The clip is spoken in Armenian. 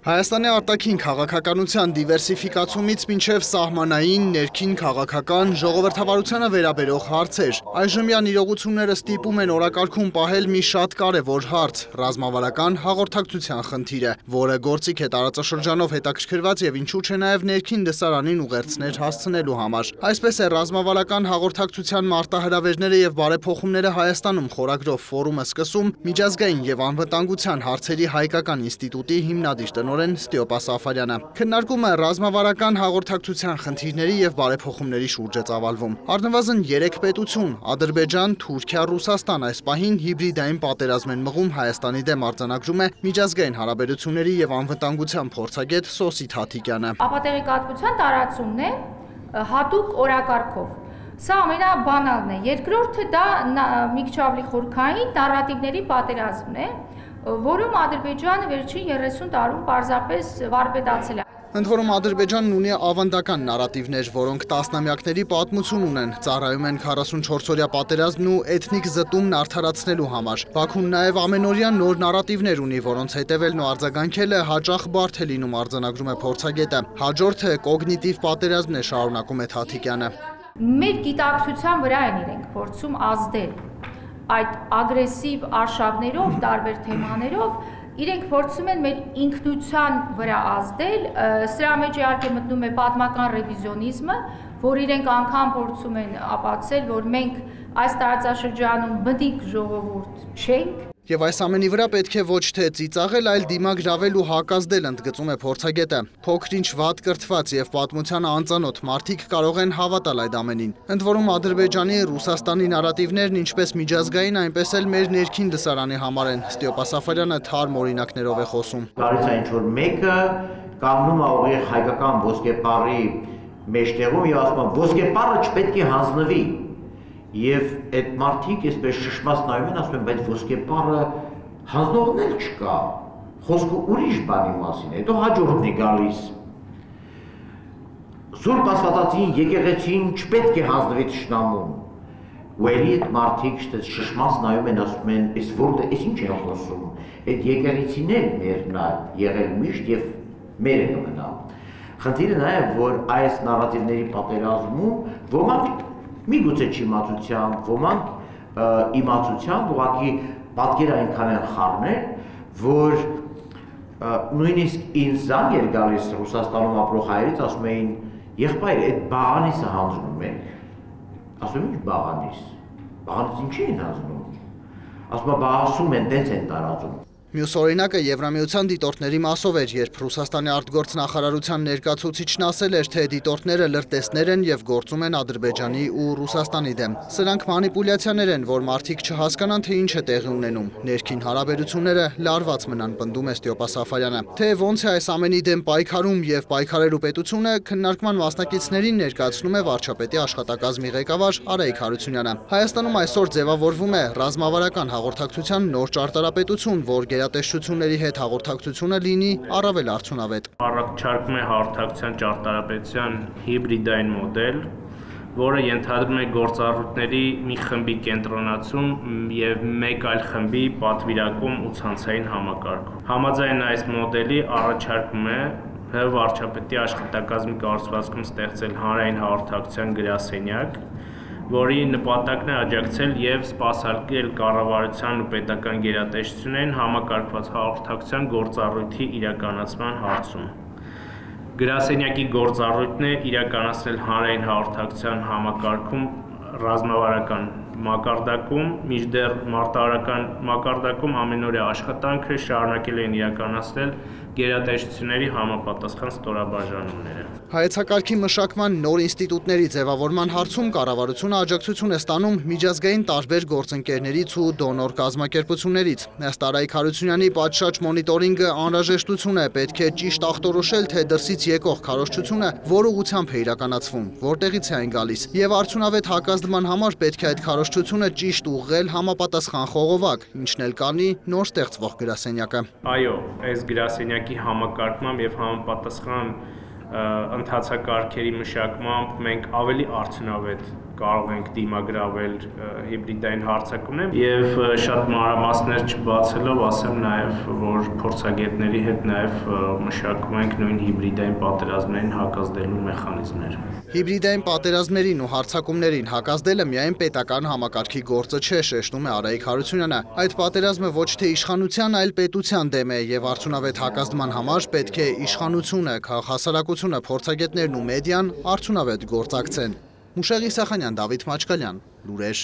Հայաստանի արտաքին քաղաքականության դիվերսիֆիկացումից մինչև սահմանային, ներքին քաղաքական, ժողովրդավարությանը վերաբերող հարցեր։ Այժմյան իրողությունները ստիպում են օրակարգում պահել մի շատ կարևոր հարց՝ ռազմավարական հաղորդակցության խնդիրը, որը գործիք է տարածաշրջանով հետաքրքրված եւ ինչու՞ չէ նաեւ ներքին լսարանին ուղերձներ հասցնելու համար։ Այսպես է ռազմավարական հաղորդակցության մարտահրավերները եւ բարեփոխումները Հայաստանում խորագրով ֆորումը սկսում միջազգային եւ անվտանգության հարցերի հայկական ինստիտուտի հիմնադիր Ստիոպա Սաֆարյանը։ Քննարկումը ռազմավարական հաղորդակցության խնդիրների եւ բարեփոխումների շուրջ է ծավալվում։ Առնվազն 3 պետություն՝ Ադրբեջան, Թուրքիա, Ռուսաստան այս պահին հիբրիդային պատերազմ են մղում Հայաստանի դեմ արձանագրում է միջազգային հարաբերությունների եւ անվտանգության փորձագետ Սոսիթ Հաթիկյանը։ Ապատեղեկատվության տարածումն է հատուկ օրակարգով։ Սա ամենաբանալն է։ Երկրորդը դա մի քիչ ավելի խորքային նարատիվների պատերազմն է, որում Ադրբեջանը վերջին 30 տարում պարզապես վարպետացել է։ Ընդ որում Ադրբեջանն ունի ավանդական նարատիվներ, որոնք տասնամյակների պատմություն ունեն, ծառայում են 44-օրյա պատերազմն ու էթնիկ զտումն արդարացնելու համար։ Բաքուն նաև ամենօրյա նոր նարատիվներ ունի, որոնց հետևելն ու արձագանքելը հաճախ բարդ է լինում, արձանագրում է փորձագետը։ Հաջորդը կոգնիտիվ պատերազմն է, շարունակում է Հաթիկյանը։ Մեր գիտակցության վրա են իրենք փորձում ազդել այդ ագրեսիվ արշավներով, տարբեր թեմաներով իրենք փորձում են մեր ինքնության վրա ազդել, սրա մեջ իհարկե մտնում է պատմական ռևիզիոնիզմը, որ իրենք անգամ փորձում են ապացուցել, որ մենք այս տարածաշրջանում բնիկ ժողովուրդ չենք։ Եվ այս ամենի վրա պետք է ոչ թե ծիծաղել, այլ դիմագրավել ու հակազդել, ընդգծում է փորձագետը։ Փոքր-ինչ վատ կրթված եւ պատմությանը անծանոթ մարդիկ կարող են հավատալ այդ ամենին։ Ընդ որում Ադրբեջանի, Ռուսաստանի նարատիվներն ինչպես միջազգային, այնպես էլ մեր ներքին լսարանի համար են։ Ստիոպա Սաֆարյանը թարմ օրինակներով է խոսում։ Գալիս է ինչ-որ մեկը կանգնում է ուղիղ հայկական ոսկեպարի մեջտեղում եւ ասում է ոսկեպարը չպետք է հանձնվի։ Եվ այդ մարդիկ այսպես շշմած նայում են, ասում են, բայց ոսկեպարը հանձնողն էլ չկա, խոսքը ուրիշ բանի մասին է, հետո հաջորդն է գալիս։ Սուրբ Աստվածածին եկեղեցին չպետք է հանձնվի թշնամուն։ Ու էլի այդ մարդիկ շշմած նայում են, ասում են, այս որտե, այս ինչ են խոսում, այդ եկեղեցին էլ մերն է եղել միշտ եւ մերը կմնա։ Խնդիրը նա է, որ այս նարատիվների պատերազմում ոմանք միգուցե չիմացությամբ, ոմանք իմացությամբ, ուղղակի պատկերը այնքան են խառնել, որ նույնիսկ ինձ զանգ էր գալիս Ռուսաստանում ապրող հայերից, ասում էին, եղբայր, այդ բաղանիսը հանձնում ենք։ Ասում եմ, ինչ բաղանիս, բաղանիս ինչի են հանձնում, ասում եմ, բաղասում են, տենց են տարածում։ Մյուս օրինակը Եվրամիության դիտորդների մասով էր, երբ Ռուսաստանի արտգործ նախարարության ներկայացուցիչն ասել էր, թե դիտորդները լրտեսներ են եւ գործում են Ադրբեջանի ու Ռուսաստանի դեմ։ Սրանք մանիպուլյացիաներ են, որ մարդիկ չհասկանան, թե ինչ է տեղի ունենում։ Ներքին հարաբերությունները լարված մնան, պնդում է Ստիոպա Սաֆարյանը։ Թե ոնց է այս ամենի դեմ պայքարում եւ պայքարելու պետությունը, քննարկման մասնակիցներին ներկայացնում է վարչապետի աշխատակազմի ղեկավար Արայիկ Հարությունյանը։ Հայաստանում այսօր ձևավորվում է ռազմավարական հաղորդակցության նոր ճարտարապետություն, որ տեսչությունների հետ հաղորդակցությունը լինի առավել արդյունավետ։ Առաջարկում է հաղորդակցության ճարտարապետության հիբրիդային մոդել, որը ենթադրում է գործառույթների մի խմբի կենտրոնացում եւ մեկ այլ խմբի պատվիրակում ու ցանցային համակարգում։ Համաձայն այս մոդելի առաջարկում է վարչապետի աշխատակազմի կառուցվածքում ստեղծել հանրային հաղորդակցության գրասենյակ, որի նպատակն է աջակցել եւ սպասարկել կառավարության ու պետական գերատեսչություններին համակարգված հաղորդակցության գործառույթի իրականացման հարցում։ Գրասենյակի գործառույթն է իրականացնել հանրային հաղորդակցության համակարգում ռազմավարական մակարդակում, մինչդեռ մարտավարական մակարդակում ամենօրյա աշխատանքը շարունակել են իրականացնել գերատեսչությունների համապատասխան ստորաբաժանումները։ Հայեցակարգի մշակման նոր ինստիտուտների ձևավորման հարցում կառավարությունը աջակցություն է ստանում միջազգային տարբեր գործընկերներից ու դոնոր կազմակերպություններից։ Ըստ Արայիկ Հարությունյանի պատշաճ մոնիտորինգը անհրաժեշտություն է, պետք է ճիշտ ախտորոշել, թե դրսից եկող քարոզչությունը որ ուղղությամբ է իրականացվում, որտեղից է այն գալիս, եւ արդյունավետ հակազդման համար պետք է այդ քարոզչությունը ճիշտ ուղղել համապատասխան խողովակ, ինչն էլ կանի նոր ստեղծվող գրասենյակը։ Այո, այս գրասենյակի համակարգմամբ եւ համապատասխան ընթացակարգերի մշակմամբ մենք ավելի արդյունավետ կարող ենք դիմագրավել հիբրիդային հարձակումներին եւ շատ մանրամասներ չբացելով ասեմ նաեւ որ փորձագետների հետ նաեւ մշակում ենք նույն հիբրիդային պատերազմներին հակազդելու մեխանիզմներ։ Հիբրիդային պատերազմներին ու հարձակումներին հակազդելը միայն պետական համակարգի գործը չէ, շեշտում է Արայիկ Հարությունյանը։ Այդ պատերազմը ոչ թե իշխանության, այլ պետության դեմ է եւ արդյունավետ հակազդման համար պետք է իշխանությունը, քաղաքահասարակությունը, փորձագետներն ու մեդիան արդյունավետ գործակցեն։ Մուշեղ Իսախանյան, Դավիթ Մաչկալյան, լուրեր։